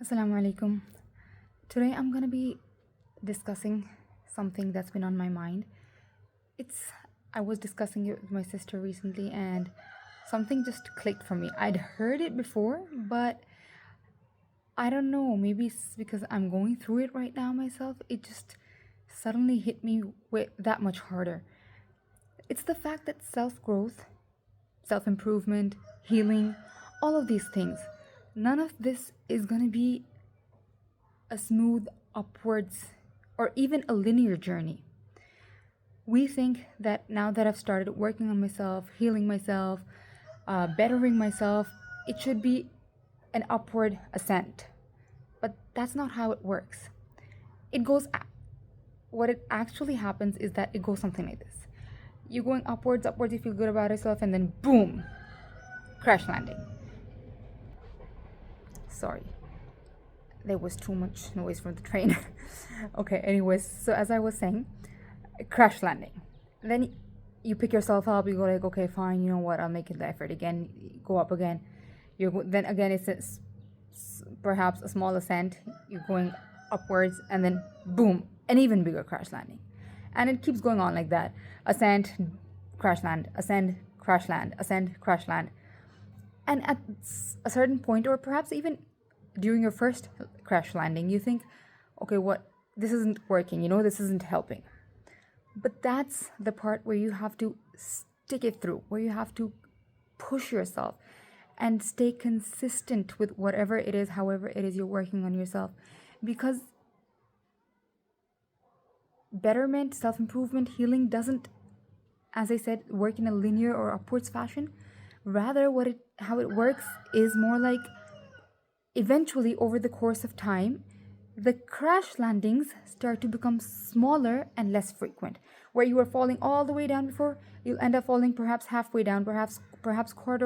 Assalamu alaikum. Today I'm going to be discussing something that's been on my mind. It's I was discussing it with my sister recently and something just clicked for me. I'd heard it before, but I don't know, maybe it's because I'm going through it right now myself. It just suddenly hit me with that much harder. It's the fact that self-growth, self-improvement, healing, all of these things, none of this is going to be a smooth upwards or even a linear journey. We think that now that I've started working on myself, healing myself, bettering myself, it should be an upward ascent. But that's not how it works. It goes, what it actually happens is that it goes something like this. You're going upwards, upwards, you feel good about yourself, and then boom, crash landing. Sorry, there was too much noise from the train. Okay, anyways, so as I was saying, crash landing. Then you pick yourself up, you go like, okay, fine, you know what, I'll make it the effort again, go up again. Then again, it's perhaps a small ascent, you're going upwards, and then boom, an even bigger crash landing. And it keeps going on like that. Ascent, crash land, ascend, crash land, ascend, crash land. And at a certain point, or perhaps even during your first crash landing, you think, okay, this isn't working, this isn't helping. But that's the part where you have to stick it through, where you have to push yourself and stay consistent with whatever it is, however it is you're working on yourself. Because betterment, self improvement, healing doesn't, as I said, work in a linear or upwards fashion. Rather, how it works is more like eventually, over the course of time, the crash landings start to become smaller and less frequent. Where you were falling all the way down before, you'll end up falling perhaps halfway down, perhaps quarter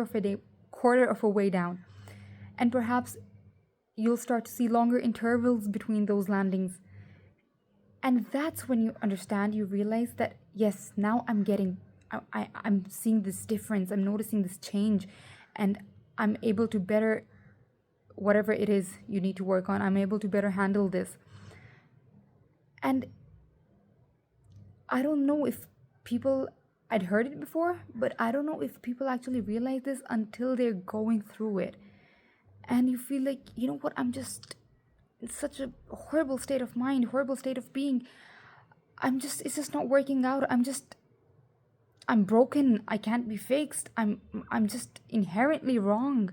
of a way down. And perhaps you'll start to see longer intervals between those landings. And that's when you realize that, yes, now I'm seeing this difference, I'm noticing this change, and I'm able to better whatever it is you need to work on, I'm able to better handle this. And I don't know if I'd heard it before, but I don't know if people actually realize this until they're going through it. And you feel like, you know what, I'm just in such a horrible state of mind, horrible state of being. It's just not working out. I'm broken. I can't be fixed. I'm just inherently wrong.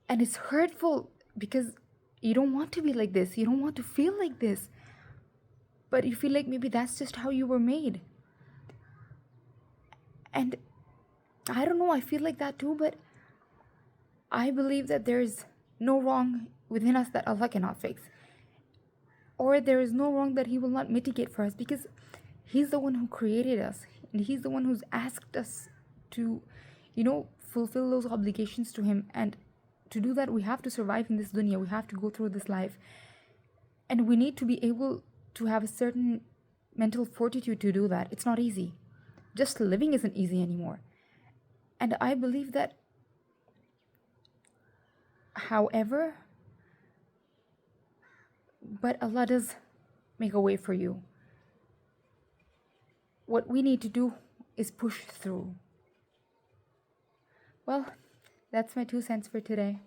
And it's hurtful because you don't want to be like this. You don't want to feel like this. But you feel like maybe that's just how you were made. And I don't know, I feel like that too, but I believe that there's no wrong within us that Allah cannot fix. Or there is no wrong that He will not mitigate for us, because He's the one who created us. And He's the one who's asked us to, fulfill those obligations to Him. And to do that, we have to survive in this dunya. We have to go through this life. And we need to be able to have a certain mental fortitude to do that. It's not easy. Just living isn't easy anymore. And I believe that, however, but Allah does make a way for you. What we need to do is push through. Well, that's my 2 cents for today.